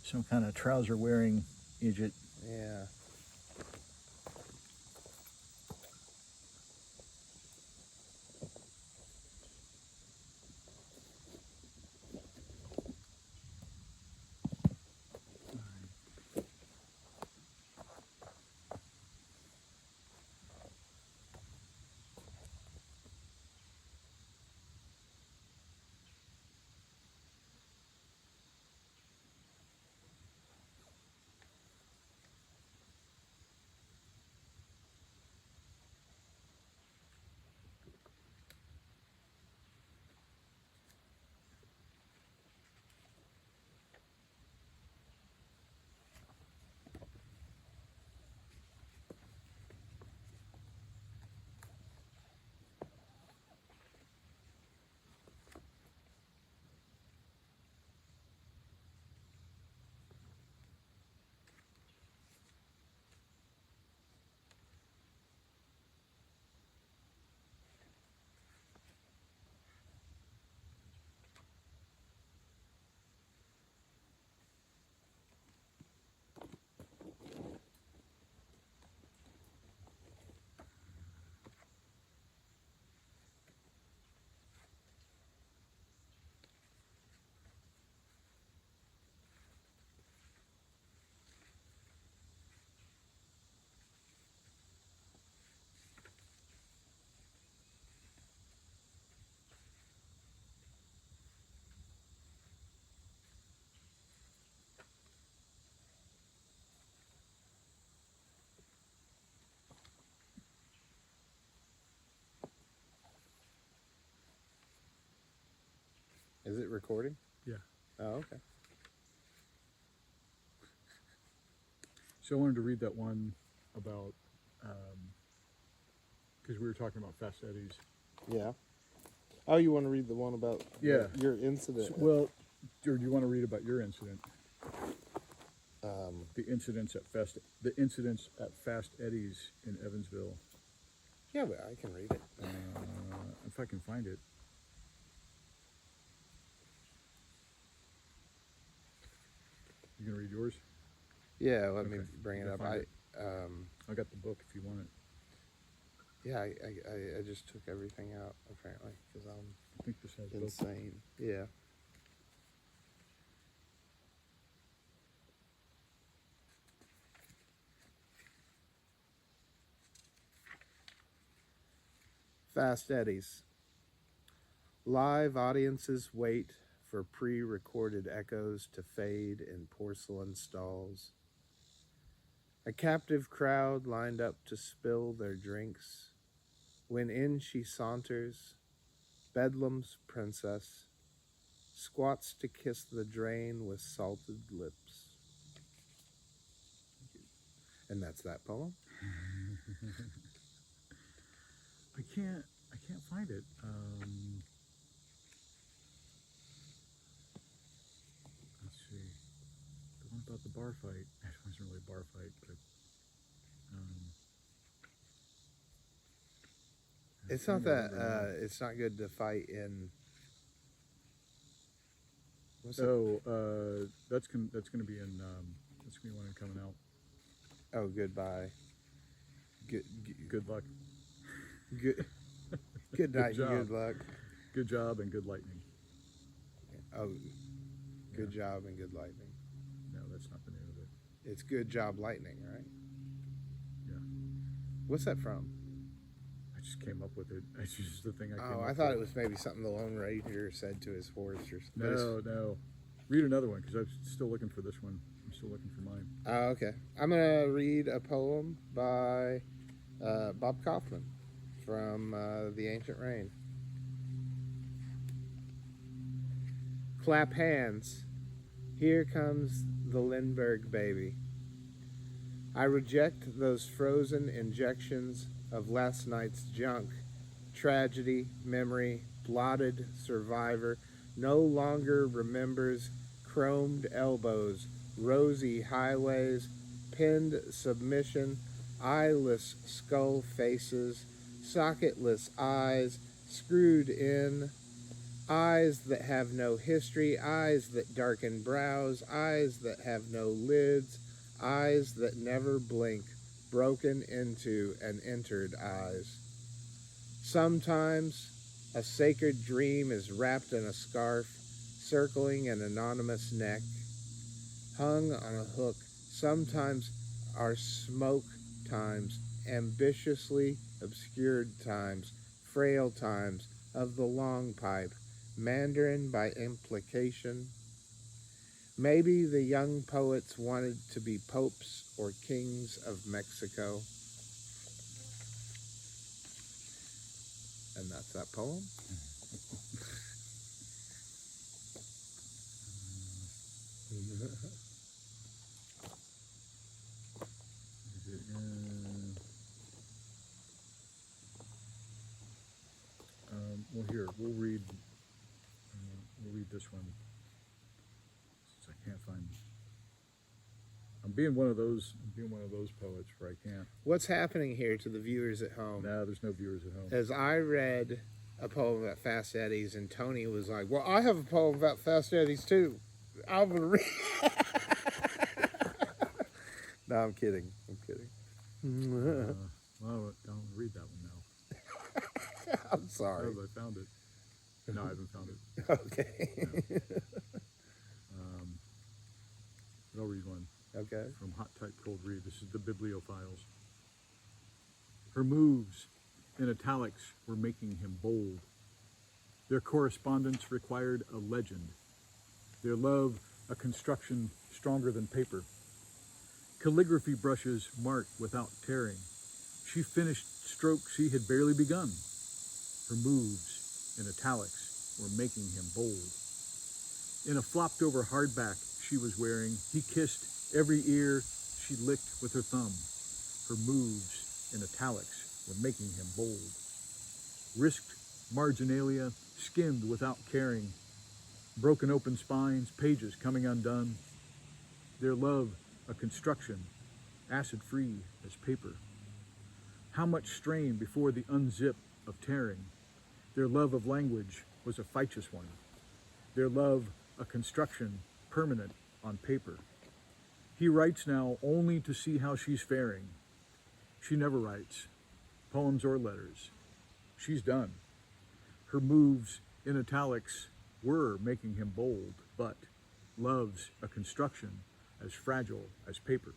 Some kind of trouser wearing idiot. Yeah. Is it recording? Yeah. Oh, okay. So I wanted to read that one about, because we were talking about Fast Eddie's. Yeah. Oh, you want to read the one about your incident? Well, or do you want to read about your incident? The incidents at Fast Eddie's in Evansville. Yeah, but I can read it. If I can find it. You gonna read yours? Yeah, let me bring it up. I got the book if you want it. Yeah, I just took everything out apparently because I'm I think this has insane. Both. Yeah. Fast Eddie's. Live audiences wait for pre-recorded echoes to fade in porcelain stalls. A captive crowd lined up to spill their drinks. When in she saunters, Bedlam's princess, squats to kiss the drain with salted lips. And that's that poem. I can't find it. Let's see. The one about the bar fight. It wasn't really a bar fight, but it's not that. It's not good to fight in. That's going to be in. That's going to be one coming out. Oh, goodbye. Good luck. Good night and good luck. Good job and good lightning. Oh, good job and good lightning. No, that's not the name of it. It's Good Job Lightning, right? Yeah. What's that from? I just came up with it. It's just the thing I came up with. I thought it was maybe something the Lone Ranger said to his horse or something. No. Read another one because I'm still looking for this one. I'm still looking for mine. Oh, okay. I'm going to read a poem by Bob Kaufman from The Ancient Rain. Clap hands. Here comes the Lindbergh baby. I reject those frozen injections of last night's junk. Tragedy, memory, blotted survivor no longer remembers chromed elbows, rosy highways, pinned submission, eyeless skull faces, socketless eyes, screwed in, Eyes that have no history, eyes that darken brows, eyes that have no lids, eyes that never blink, broken into and entered eyes. Sometimes a sacred dream is wrapped in a scarf, circling an anonymous neck, hung on a hook. Sometimes are smoke times, ambitiously obscured times, frail times of the long pipe, Mandarin by implication. Maybe the young poets wanted to be popes or kings of Mexico. And that's that poem. Well, here we'll read this one since I can't find. I'm being one of those poets where I can't. What's happening here to the viewers at home? No, there's no viewers at home. As I read a poem about fast eddies, and Tony was like, "Well, I have a poem about fast eddies too. I'm gonna read." No, I'm kidding. Well, don't read that one now. I'm sorry. Oh, I found it. No, I haven't found it. Okay. No. But I'll read one. Okay. From Hot Type Cold Read. This is the Bibliophiles. Her moves in italics were making him bold. Their correspondence required a legend. Their love a construction stronger than paper. Calligraphy brushes marked without tearing. She finished strokes he had barely begun. Her moves in italics were making him bold. In a flopped-over hardback she was wearing, he kissed every ear she licked with her thumb. Her moves in italics were making him bold. Risked marginalia, skimmed without caring. Broken open spines, pages coming undone. Their love a construction, acid-free as paper. How much strain before the unzip of tearing. Their love of language was a righteous one. Their love a construction, permanent on paper. He writes now only to see how she's faring. She never writes, poems or letters. She's done. Her moves in italics were making him bold, but love's a construction as fragile as paper.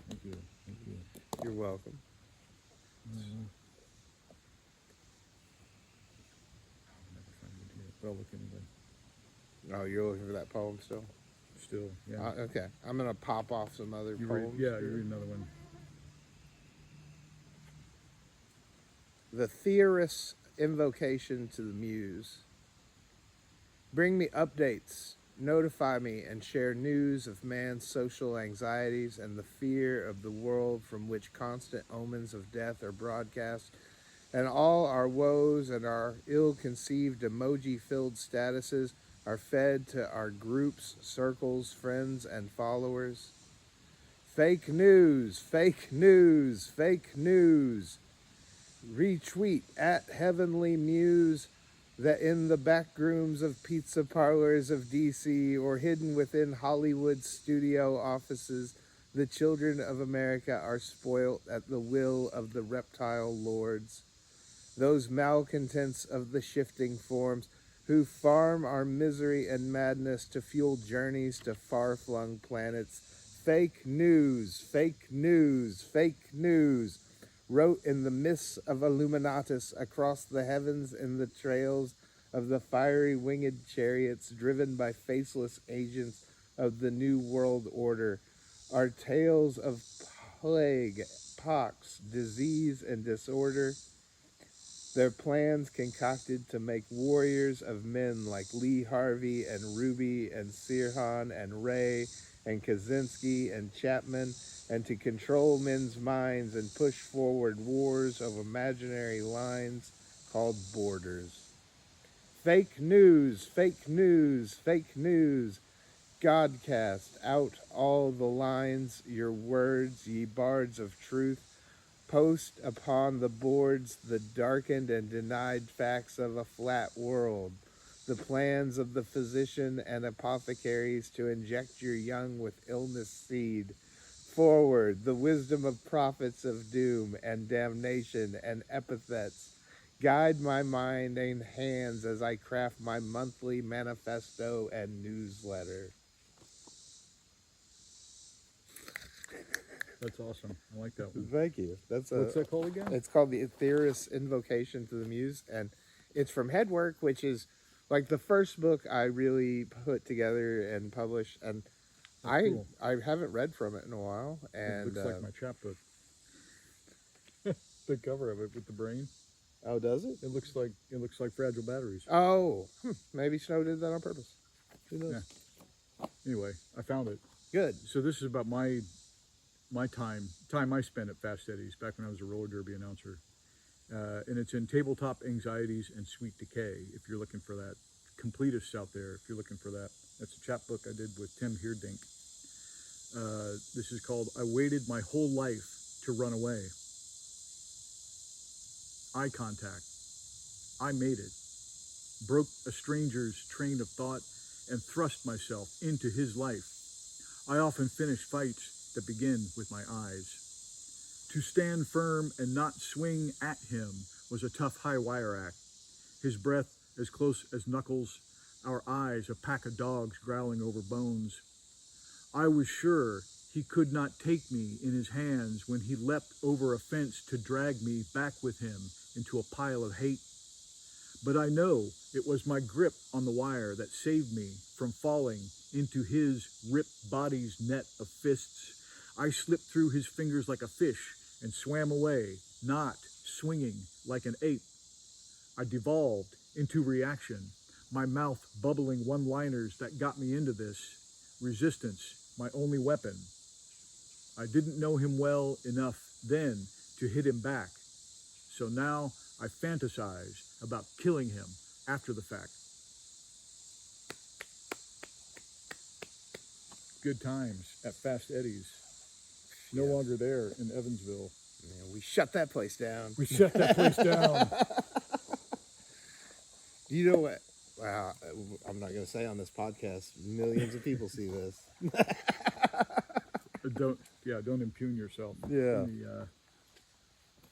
Thank you. Thank you. You're welcome. I'll never find it here. But I'll look anyway. Oh, you're looking for that poem still? Still, yeah. Okay. I'm going to pop off some other poems. You read another one. The Theorist's Invocation to the Muse. Bring me updates, notify me, and share news of man's social anxieties and the fear of the world from which constant omens of death are broadcast, and all our woes and our ill-conceived emoji-filled statuses are fed to our groups, circles, friends, and followers. Fake news, fake news, fake news. Retweet at Heavenly Muse that in the back rooms of pizza parlors of DC or hidden within Hollywood studio offices, the children of America are spoilt at the will of the reptile lords. Those malcontents of the shifting forms who farm our misery and madness to fuel journeys to far-flung planets. Fake news, fake news, fake news. Wrote in the mists of Illuminatus across the heavens in the trails of the fiery winged chariots driven by faceless agents of the New World Order, are tales of plague, pox, disease, and disorder. Their plans concocted to make warriors of men like Lee Harvey and Ruby and Sirhan and Ray and Kaczynski and Chapman, and to control men's minds and push forward wars of imaginary lines called borders. Fake news, fake news, fake news. God cast out all the lines, your words, ye bards of truth. Post upon the boards the darkened and denied facts of a flat world, the plans of the physician and apothecaries to inject your young with illness seed. Forward, the wisdom of prophets of doom and damnation and epithets. Guide my mind and hands as I craft my monthly manifesto and newsletter. That's awesome. I like that one. Thank you. What's that called again? It's called the Aetherist Invocation to the Muse, and it's from Headwork, which is like the first book I really put together and published, and Cool. I haven't read from it in a while, and It looks like my chapbook. The cover of it with the brain. oh, does it? It looks like fragile batteries. Oh, maybe Snow did that on purpose. Who knows? Yeah. Anyway, I found it. Good. So this is about my time I spent at Fast Eddie's back when I was a roller derby announcer. And it's in Tabletop Anxieties and Sweet Decay, if you're looking for that. Completists out there, if you're looking for that. That's a chapbook I did with Tim Heerdink. This is called I Waited My Whole Life to Run Away. Eye contact. I made it. Broke a stranger's train of thought and thrust myself into his life. I often finish fights that begin with my eyes. To stand firm and not swing at him was a tough high wire act. His breath as close as knuckles, our eyes a pack of dogs growling over bones. I was sure he could not take me in his hands when he leapt over a fence to drag me back with him into a pile of hate. But I know it was my grip on the wire that saved me from falling into his ripped body's net of fists. I slipped through his fingers like a fish and swam away, not swinging like an ape. I devolved into reaction, my mouth bubbling one-liners that got me into this. Resistance, my only weapon. I didn't know him well enough then to hit him back. So now I fantasize about killing him after the fact. Good times at Fast Eddie's. No longer there in Evansville. Yeah, we shut that place down. We shut that place down. You know what? Wow, I'm not going to say on this podcast. Millions of people see this. Don't impugn yourself. Yeah.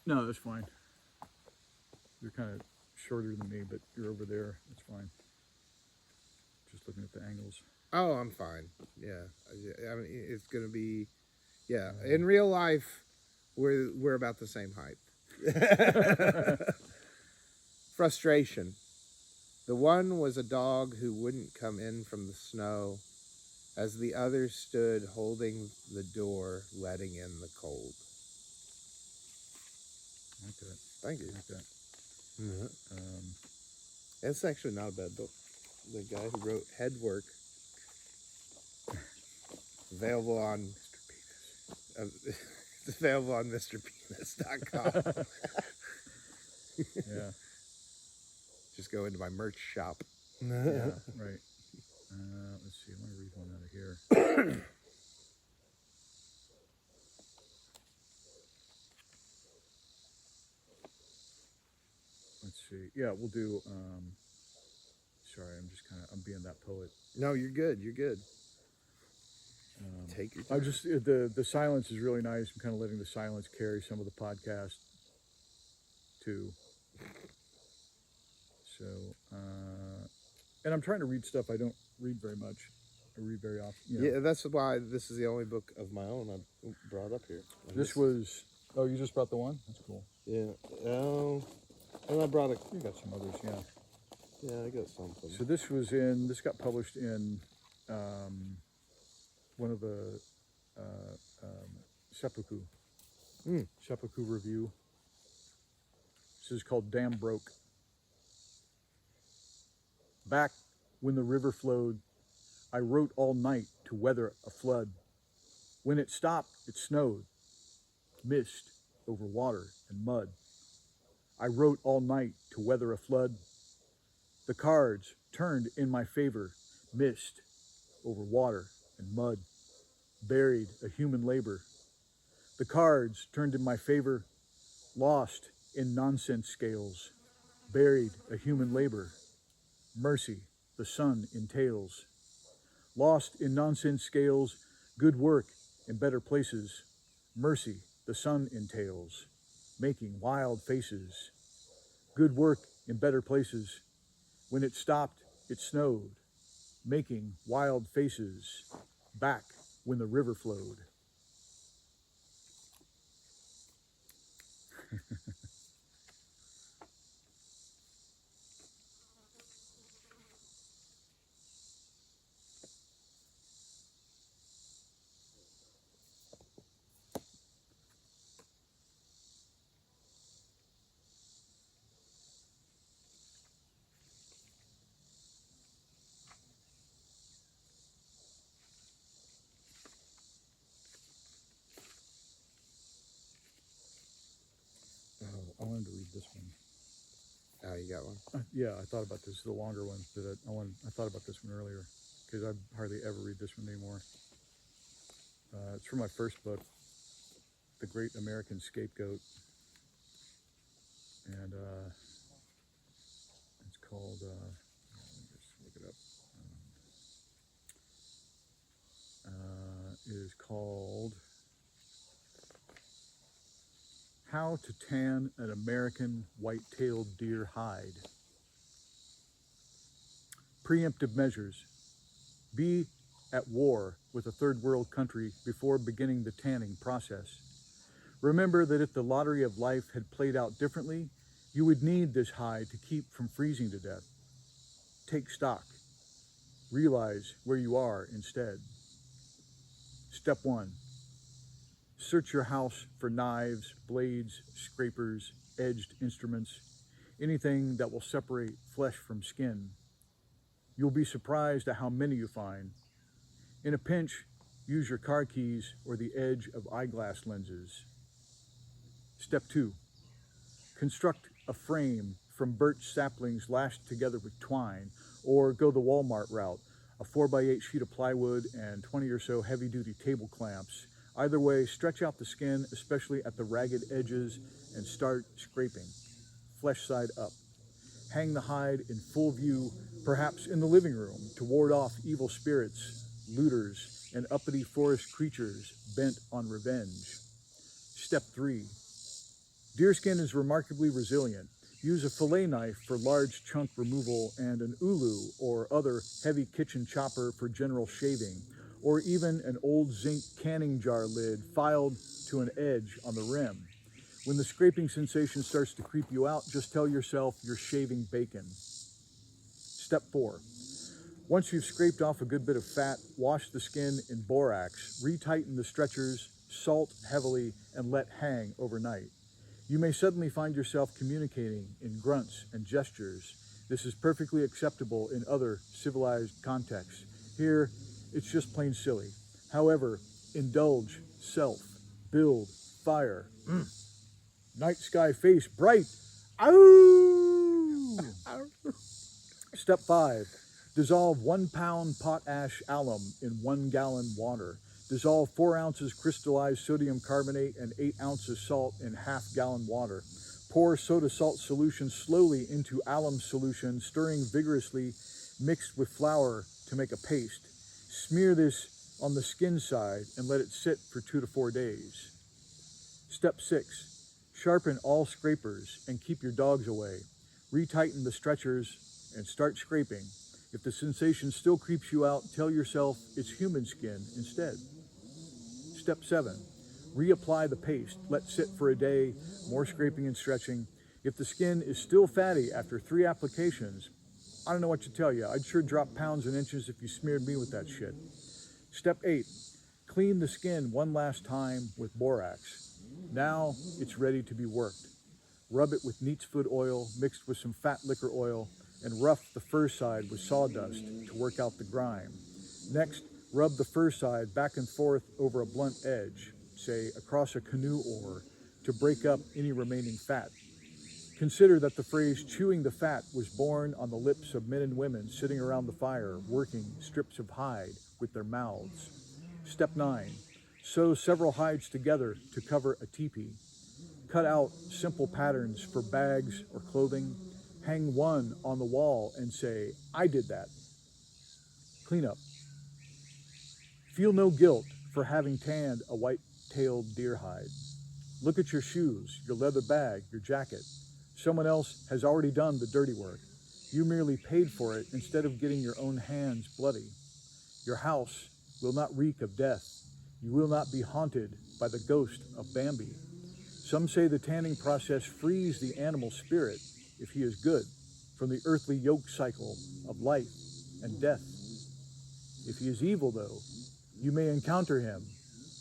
No, that's fine. You're kind of shorter than me, but you're over there. That's fine. Just looking at the angles. Oh, I'm fine. Yeah, I mean, it's going to be. Yeah, in real life, we're about the same height. Frustration. The one was a dog who wouldn't come in from the snow, as the other stood holding the door, letting in the cold. I like that. Thank you. I like that. It's actually not a bad book. The guy who wrote Headwork, available on it's available on MrPenis.com. Yeah. Just go into my merch shop. Yeah, right. Let's see. I want to read one out of here. Let's see. Yeah, we'll do. Sorry, I'm being that poet. No, you're good. You're good. Take your time. The silence is really nice. I'm kind of letting the silence carry some of the podcast too. So, and I'm trying to read stuff I don't read very much. I read very often. Yeah, that's why this is the only book of my own I brought up here. Oh, you just brought the one? That's cool. Yeah. And I brought You got some others, yeah. Yeah, I got something. So this got published in one of the Seppuku. Seppuku Review. This is called Damn Broke. Back when the river flowed, I wrote all night to weather a flood. When it stopped, it snowed. Mist over water and mud. I wrote all night to weather a flood. The cards turned in my favor. Mist over water and mud. Buried a human labor. The cards turned in my favor. Lost in nonsense scales, buried a human labor, mercy the sun entails. Lost in nonsense scales, good work in better places, mercy the sun entails, making wild faces. Good work in better places, when it stopped, it snowed, making wild faces, back when the river flowed. I wanted to read this one. Oh, you got one? Yeah, I thought about this, the longer one. I thought about this one earlier because I hardly ever read this one anymore. It's from my first book, The Great American Scapegoat, and it's called. Let me just look it up. It is called How to Tan an American White-Tailed Deer Hide. Preemptive measures. Be at war with a third world country before beginning the tanning process. Remember that if the lottery of life had played out differently, you would need this hide to keep from freezing to death. Take stock. Realize where you are instead. Step 1. Search your house for knives, blades, scrapers, edged instruments, anything that will separate flesh from skin. You'll be surprised at how many you find. In a pinch, use your car keys or the edge of eyeglass lenses. Step 2. Construct a frame from birch saplings lashed together with twine, or go the Walmart route, a 4x8 sheet of plywood and 20 or so heavy-duty table clamps. Either way, stretch out the skin, especially at the ragged edges, and start scraping, flesh side up. Hang the hide in full view, perhaps in the living room, to ward off evil spirits, looters, and uppity forest creatures bent on revenge. Step 3. Deerskin is remarkably resilient. Use a fillet knife for large chunk removal and an ulu or other heavy kitchen chopper for general shaving, or even an old zinc canning jar lid filed to an edge on the rim. When the scraping sensation starts to creep you out, just tell yourself you're shaving bacon. Step 4. Once you've scraped off a good bit of fat, wash the skin in borax, retighten the stretchers, salt heavily, and let hang overnight. You may suddenly find yourself communicating in grunts and gestures. This is perfectly acceptable in other civilized contexts. Here, it's just plain silly. However, indulge self, build fire. Night sky face bright. Ow! Step 5. Dissolve 1 pound potash alum in 1 gallon water. Dissolve 4 ounces crystallized sodium carbonate and 8 ounces salt in half-gallon water. Pour soda salt solution slowly into alum solution, stirring vigorously, mixed with flour to make a paste. Smear this on the skin side and let it sit for 2 to 4 days. Step 6. Sharpen all scrapers and keep your dogs away. Retighten the stretchers and start scraping. If the sensation still creeps you out, tell yourself it's human skin instead. Step 7. Reapply the paste. Let sit for a day, more scraping and stretching. If the skin is still fatty after 3 applications, I don't know what to tell you. I'd sure drop pounds and inches if you smeared me with that shit. Step 8. Clean the skin one last time with borax. Now it's ready to be worked. Rub it with neat's foot oil mixed with some fat liquor oil and rough the fur side with sawdust to work out the grime. Next, rub the fur side back and forth over a blunt edge, say across a canoe oar, to break up any remaining fat. Consider that the phrase chewing the fat was born on the lips of men and women sitting around the fire, working strips of hide with their mouths. Step 9. Sew several hides together to cover a teepee. Cut out simple patterns for bags or clothing. Hang one on the wall and say, I did that. Clean up. Feel no guilt for having tanned a white-tailed deer hide. Look at your shoes, your leather bag, your jacket. Someone else has already done the dirty work. You merely paid for it instead of getting your own hands bloody. Your house will not reek of death. You will not be haunted by the ghost of Bambi. Some say the tanning process frees the animal spirit, if he is good, from the earthly yoke cycle of life and death. If he is evil, though, you may encounter him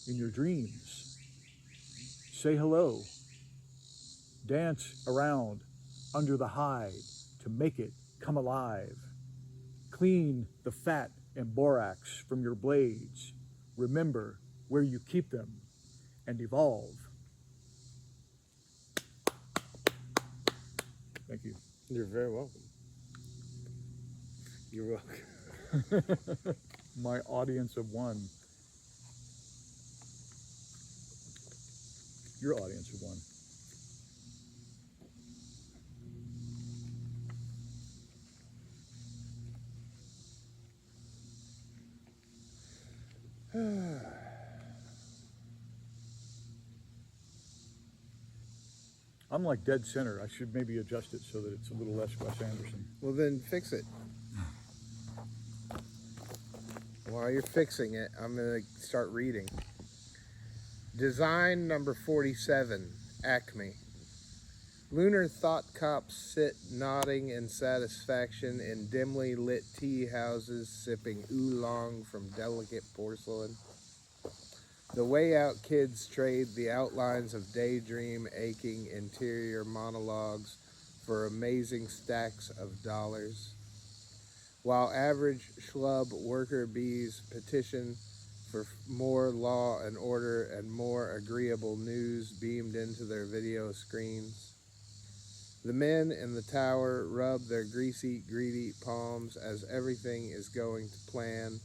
in your dreams. Say hello. Dance around under the hide to make it come alive. Clean the fat and borax from your blades. Remember where you keep them and evolve. Thank you. You're very welcome. You're welcome. My audience of one. Your audience of one. I'm like dead center. I should maybe adjust it so that it's a little less Wes Anderson. Well, then fix it. While you're fixing it, I'm going to start reading. Design number 47, Acme. Lunar thought cops sit nodding in satisfaction in dimly lit tea houses, sipping oolong from delicate porcelain. The way out kids trade the outlines of daydream aching interior monologues for amazing stacks of dollars. While average schlub worker bees petition for more law and order and more agreeable news beamed into their video screens. The men in the tower rub their greasy, greedy palms as everything is going to plan.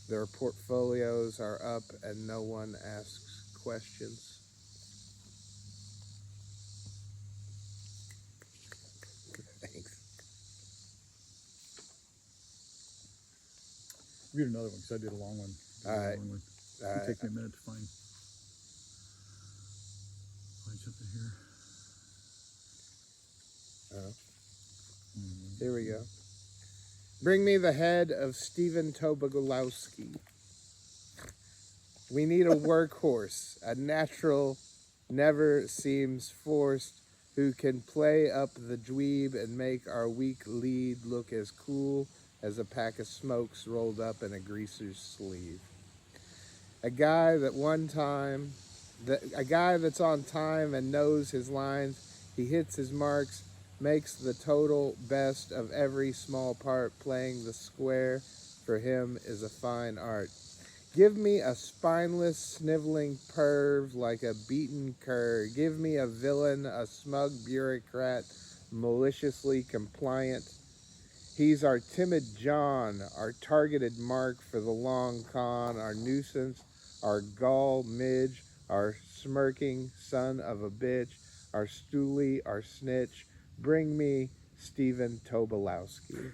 Their portfolios are up and no one asks questions. Thanks. Read another one because I did a long one. All right. It'll take me a minute to find something here. Here we go. Bring me the head of Stephen Tobolowsky. We need a workhorse, a natural, never seems forced, who can play up the dweeb and make our weak lead look as cool as a pack of smokes rolled up in a greaser's sleeve. A guy that's on time and knows his lines. He hits his marks, makes the total best of every small part. Playing the square for him is a fine art. Give me a spineless, sniveling perv like a beaten cur. Give me a villain, a smug bureaucrat, maliciously compliant. He's our timid John, our targeted mark for the long con, our nuisance, our gall midge, our smirking son of a bitch, our stoolie, our snitch. Bring me Stephen Tobolowsky.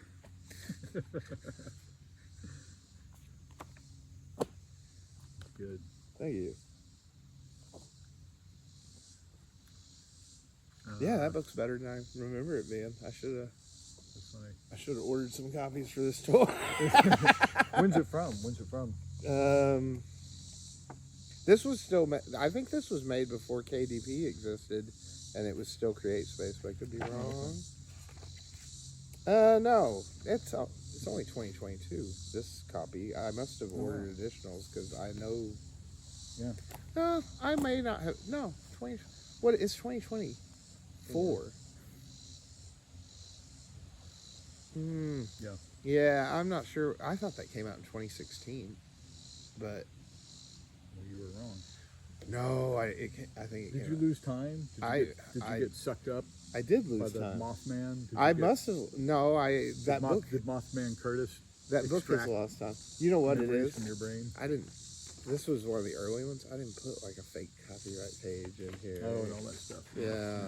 Good. Thank you. Yeah, that book's better than I remember it being. That's funny. I should have ordered some copies for this tour. When's it from? This was still, I think this was made before KDP existed, and it was still Create Space, but I could be wrong. No, it's only 2022, this copy. I must have ordered additionals, because I know. Yeah. No, I may not have, no, what is 2024? Yeah. Yeah, I'm not sure. I thought that came out in 2016, but. Well, you were wrong. No, I think it Did you lose time? Did you get sucked up? I did by lose the time. Mothman? That book. Did Mothman Curtis That book is lost time. You know what it is? from your brain? I didn't This was one of the early ones. I didn't put like a fake copyright page in here. Oh, and all that stuff. Yeah.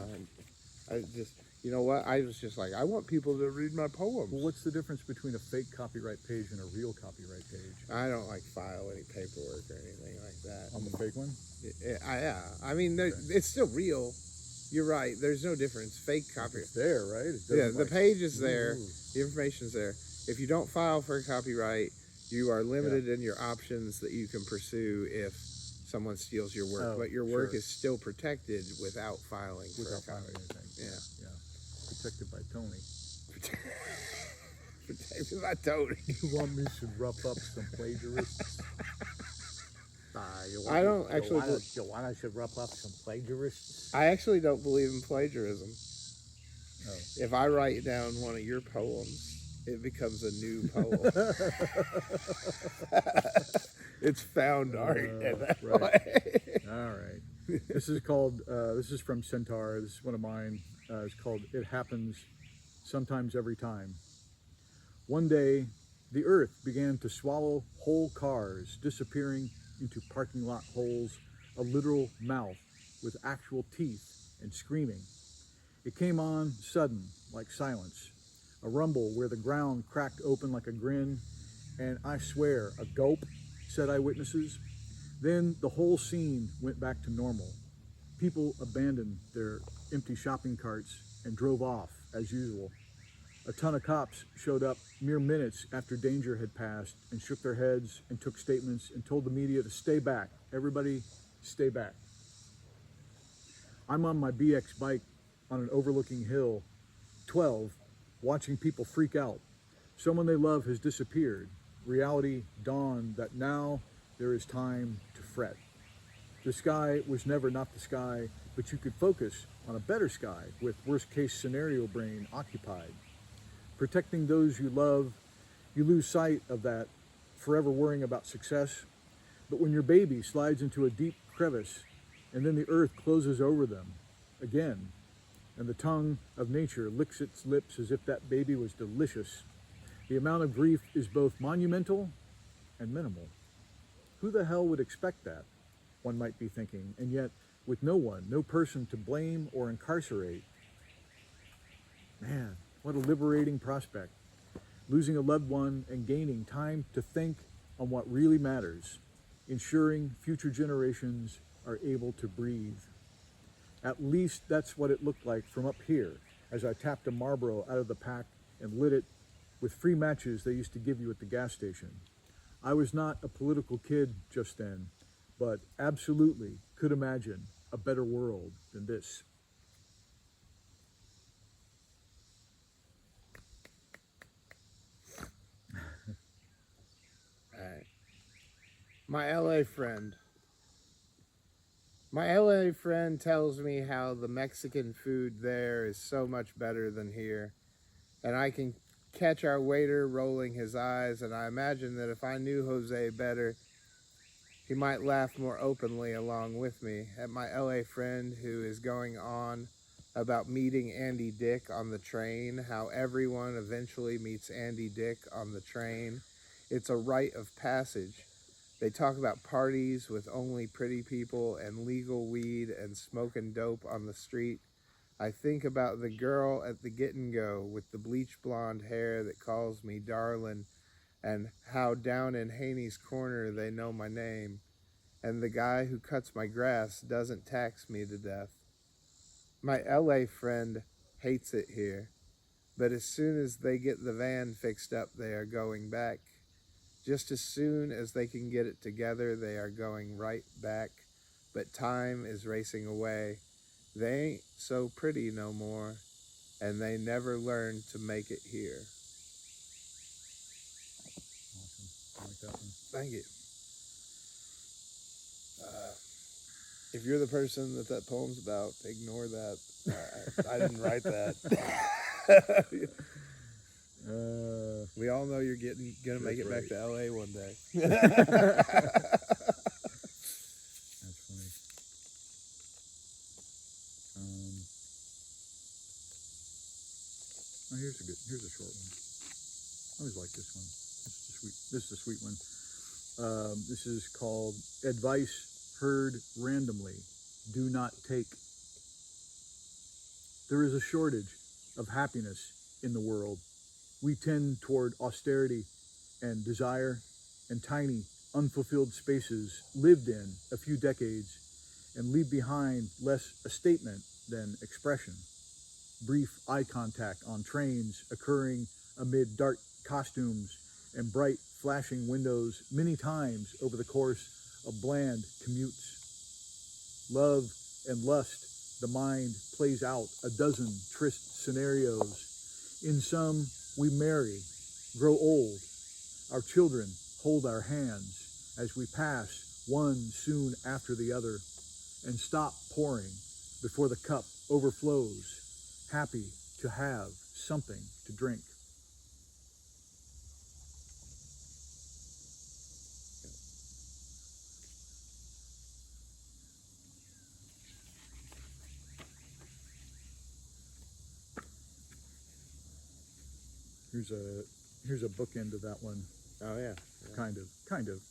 I just, you know what? I was just like, I want people to read my poems. Well, what's the difference between a fake copyright page and a real copyright page? I don't like file any paperwork or anything like that. On the fake one? Yeah. I mean, it's still real. You're right. There's no difference. Fake copyright. It's there, right? Yeah, the page is there. The information's there. If you don't file for a copyright, you are limited in your options that you can pursue if someone steals your work. But your work is still protected without filing for a copyright. Yeah. Protected by Tony. Protected by Tony. You want me to rough up some plagiarists? I don't actually. You want I should rough up some plagiarists? I actually don't believe in plagiarism. Oh. If I write down one of your poems, it becomes a new poem. It's found art in that way. All right. This is called. This is from CENTOUR. This is one of mine. It's called "It Happens Sometimes Every Time." One day, the earth began to swallow whole cars, disappearing into parking lot holes, a literal mouth with actual teeth and screaming. It came on sudden, like silence, a rumble where the ground cracked open like a grin, and I swear, a gulp, said eyewitnesses. Then the whole scene went back to normal. People abandoned their empty shopping carts and drove off as usual. A ton of cops showed up mere minutes after danger had passed and shook their heads and took statements and told the media to stay back. Everybody, stay back. I'm on my BX bike on an overlooking hill, 12, watching people freak out. Someone they love has disappeared. Reality dawned that now there is time to fret. The sky was never not the sky, but you could focus on a better sky with worst case scenario brain occupied. Protecting those you love, you lose sight of that, forever worrying about success. But when your baby slides into a deep crevice and then the earth closes over them again, and the tongue of nature licks its lips as if that baby was delicious, the amount of grief is both monumental and minimal. Who the hell would expect that? One might be thinking, and yet with no one, no person to blame or incarcerate. Man, what a liberating prospect. Losing a loved one and gaining time to think on what really matters, ensuring future generations are able to breathe. At least that's what it looked like from up here as I tapped a Marlboro out of the pack and lit it with free matches they used to give you at the gas station. I was not a political kid just then, but absolutely could imagine a better world than this. My LA friend. My LA friend tells me how the Mexican food there is so much better than here. And I can catch our waiter rolling his eyes, and I imagine that if I knew Jose better, he might laugh more openly along with me at my LA friend who is going on about meeting Andy Dick on the train, how everyone eventually meets Andy Dick on the train. It's a rite of passage. They talk about parties with only pretty people and legal weed and smoking dope on the street. I think about the girl at the Get and Go with the bleach blonde hair that calls me darling, and how down in Haney's Corner they know my name, and the guy who cuts my grass doesn't tax me to death. My LA friend hates it here, but as soon as they get the van fixed up, they are going back. Just as soon as they can get it together, they are going right back. But time is racing away. They ain't so pretty no more, and they never learned to make it here. Awesome. I like that one. Thank you. If you're the person that poem's about, ignore that. I didn't write that. We all know you're gonna make it back to LA one day. That's funny. Oh, here's a short one. I always like this one. This is a sweet one. This is called Advice Heard Randomly. Do not take. There is a shortage of happiness in the world. We tend toward austerity and desire and tiny, unfulfilled spaces lived in a few decades and leave behind less a statement than expression. Brief eye contact on trains occurring amid dark costumes and bright flashing windows many times over the course of bland commutes. Love and lust, the mind plays out a dozen tryst scenarios. In some, we marry, grow old. Our children hold our hands as we pass one soon after the other and stop pouring before the cup overflows, happy to have something to drink. Here's a bookend of that one. Oh yeah. Kind of.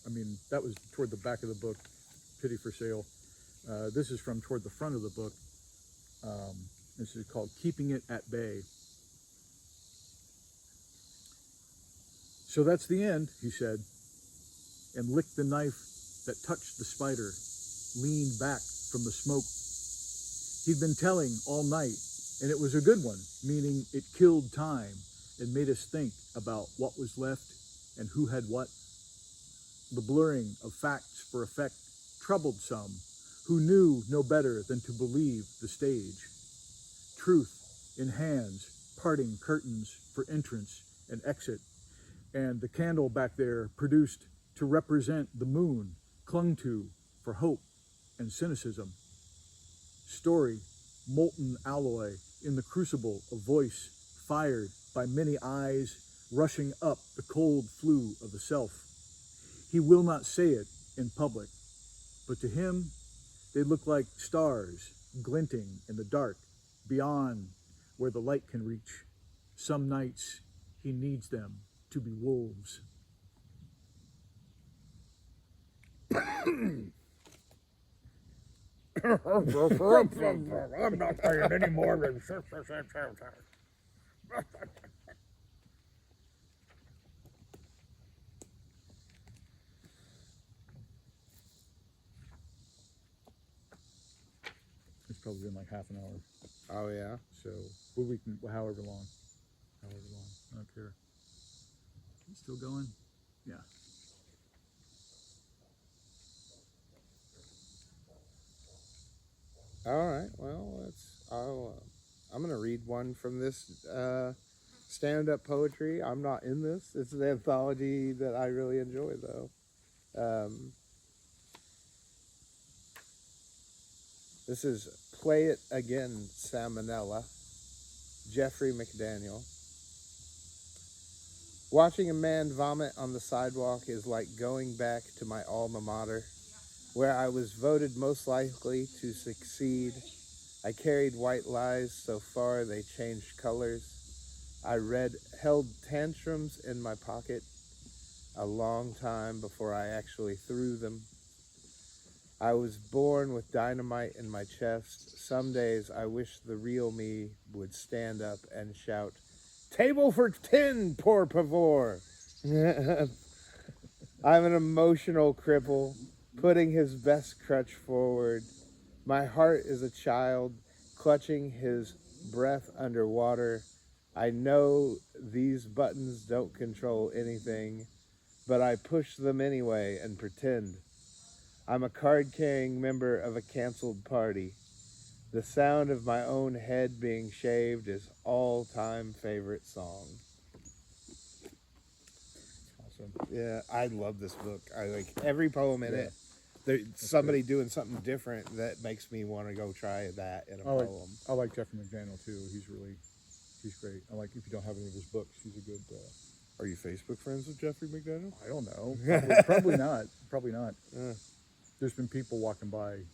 I mean, that was toward the back of the book, Pity for Sale. This is from toward the front of the book. This is called Keeping It at Bay. So that's the end, he said, and licked the knife that touched the spider, leaned back from the smoke. He'd been telling all night, and it was a good one, meaning it killed time and made us think about what was left and who had what. The blurring of facts for effect troubled some who knew no better than to believe the stage. Truth in hands, parting curtains for entrance and exit, and the candle back there produced to represent the moon clung to for hope and cynicism. Story, molten alloy in the crucible of voice, fired by many eyes rushing up the cold flue of the self. He will not say it in public, but to him, they look like stars glinting in the dark beyond where the light can reach. Some nights he needs them to be wolves. I'm not saying any more than It's probably been like half an hour. Oh yeah. So we can, however long. I don't care. It's still going? Yeah. All right. Well, I'm gonna read one from this stand-up poetry. I'm not in this. It's an anthology that I really enjoy, though. This is Play It Again, Salmonella. Jeffrey McDaniel. Watching a man vomit on the sidewalk is like going back to my alma mater, where I was voted most likely to succeed. I carried white lies so far they changed colors. I held tantrums in my pocket a long time before I actually threw them. I was born with dynamite in my chest. Some days I wish the real me would stand up and shout, "Table for 10, por favor." I'm an emotional cripple, putting his best crutch forward. My heart is a child, clutching his breath underwater. I know these buttons don't control anything, but I push them anyway and pretend. I'm a card-carrying member of a canceled party. The sound of my own head being shaved is all-time favorite song. Awesome. Yeah, I love this book. I like every poem in Yeah. it. There's somebody doing something different that makes me want to go try that in a poem. I like Jeffrey McDaniel too. He's great. I like, if you don't have any of his books, he's a good. Are you Facebook friends with Jeffrey McDaniel? I don't know. Probably not. Probably not. There's been people walking by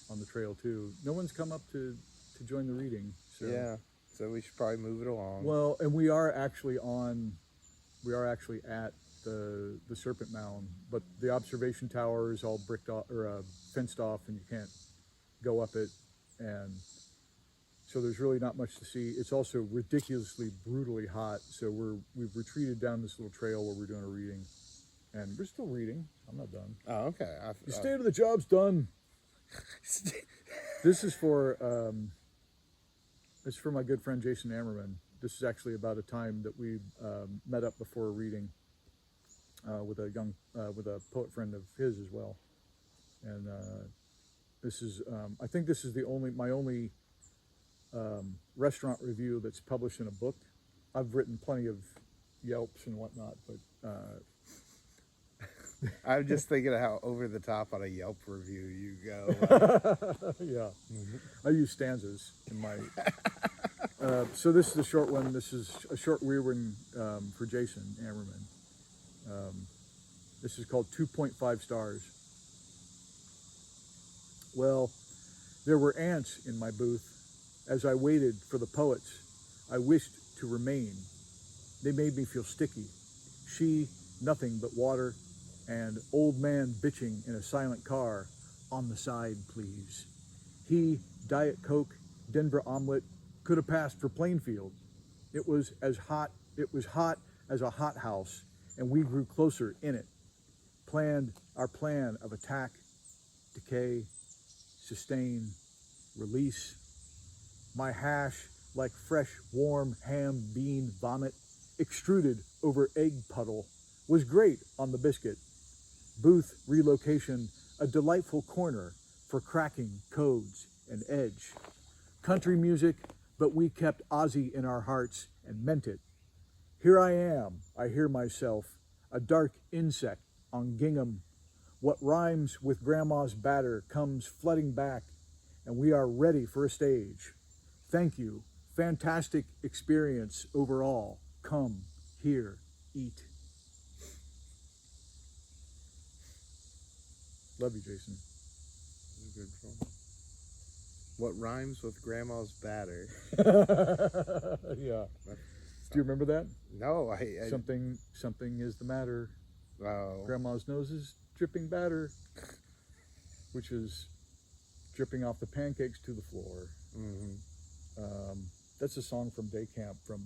on the trail too. No one's come up to join the reading. So. Yeah. So we should probably move it along. Well, and we are actually at the Serpent Mound, but the observation tower is all bricked off or fenced off, and you can't go up it, and so there's really not much to see. It's also ridiculously brutally hot, so we've retreated down this little trail where we're doing a reading, and we're still reading. I'm not done. Oh, okay. The state of the job's done. This is for my good friend Jason Ammerman. This is actually about a time that we met up before a reading with a poet friend of his as well. And this is I think this is my only restaurant review that's published in a book. I've written plenty of Yelps and whatnot, but I'm just thinking of how over the top on a Yelp review you go. yeah. I use stanzas in my. So this is a short one. This is a short reading for Jason Ammerman. This is called 2.5 stars. Well, there were ants in my booth. As I waited for the poets, I wished to remain. They made me feel sticky. She, nothing but water, and old man bitching in a silent car. On the side, please. He, Diet Coke, Denver omelet, could have passed for Plainfield. It was hot as a hothouse, and we grew closer in it. Planned our plan of attack, decay, sustain, release. My hash, like fresh, warm ham bean vomit, extruded over egg puddle, was great on the biscuit. Booth relocation, a delightful corner for cracking codes and edge. Country music, but we kept Ozzy in our hearts and meant it. Here I am, I hear myself, a dark insect on gingham. What rhymes with grandma's batter comes flooding back, and we are ready for a stage. Thank you. Fantastic experience overall. Come, here, eat. Love you, Jason. Good film. What rhymes with grandma's batter? Yeah. Do you remember that? No, I Something is the matter. Oh. Grandma's nose is dripping batter, which is dripping off the pancakes to the floor. Mm-hmm. That's a song from day camp from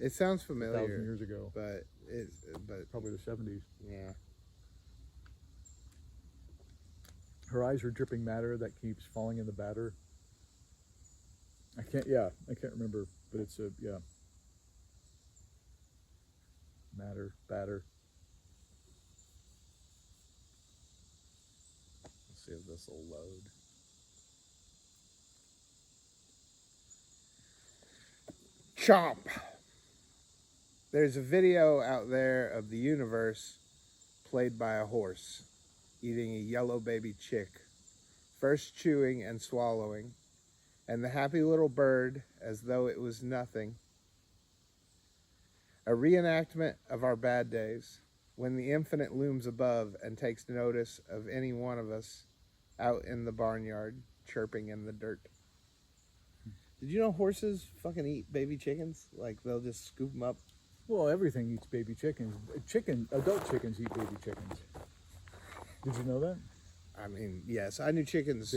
It sounds familiar. 1,000 years ago. But Probably the 70s. yeah. Her eyes are dripping matter that keeps falling in the batter. I can't remember, but it's matter, batter. Let's see if this will load. Chomp! There's a video out there of the universe played by a horse eating a yellow baby chick, first chewing and swallowing, and the happy little bird as though it was nothing. A reenactment of our bad days, when the infinite looms above and takes notice of any one of us out in the barnyard, chirping in the dirt. Did you know horses fucking eat baby chickens? Like, they'll just scoop them up. Well, everything eats baby chickens. Adult chickens eat baby chickens. Did you know that? I mean, yes, I knew chickens.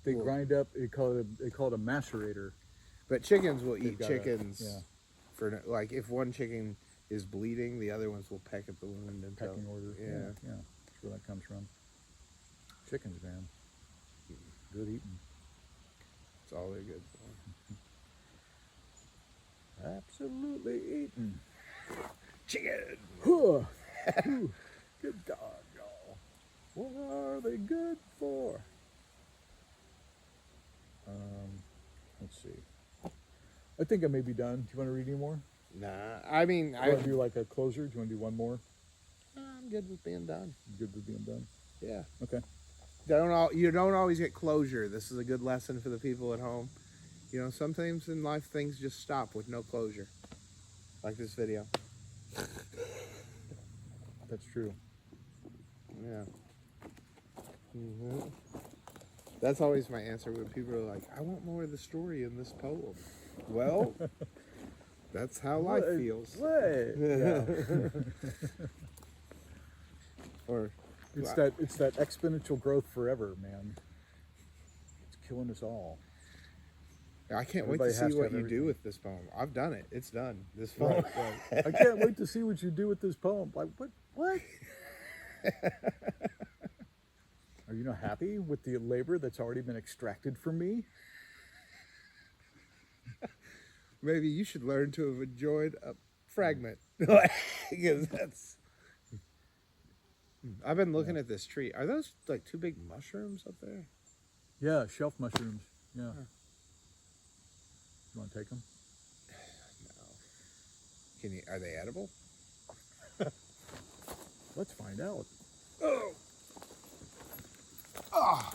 They grind up. They call it a macerator. But chickens will They've eat got chickens yeah. for, like, if one chicken is bleeding, the other ones will peck at the wound until. Pecking order. Yeah. That's where that comes from. Chickens, man. Good eating. That's all they're good for. Absolutely eating. Chicken! Good dog, y'all. What are they good for? Let's see. I think I may be done. Do you want to read any more? Nah, I mean, Do you want to do like a closer? Do you want to do one more? I'm good with being done. Good with being done? Yeah. Okay. You don't always get closure. This is a good lesson for the people at home. You know, sometimes in life things just stop with no closure. Like this video. That's true. Yeah. Mm-hmm. That's always my answer when people are like, I want more of the story in this poem. Well, that's how life feels. What? Yeah. Or It's that exponential growth forever, man. It's killing us all. I can't wait Everybody to has see to what have you do everything. with this poem. I've done it. It's done. This poem. I can't wait to see what you do with this poem. Like, what? Are you not happy with the labor that's already been extracted from me? Maybe you should learn to have enjoyed a fragment. Because that's. I've been looking at this tree. Are those like two big mushrooms up there? Yeah, shelf mushrooms. Yeah. You want to take them? No. Can you? Are they edible? Let's find out. Oh.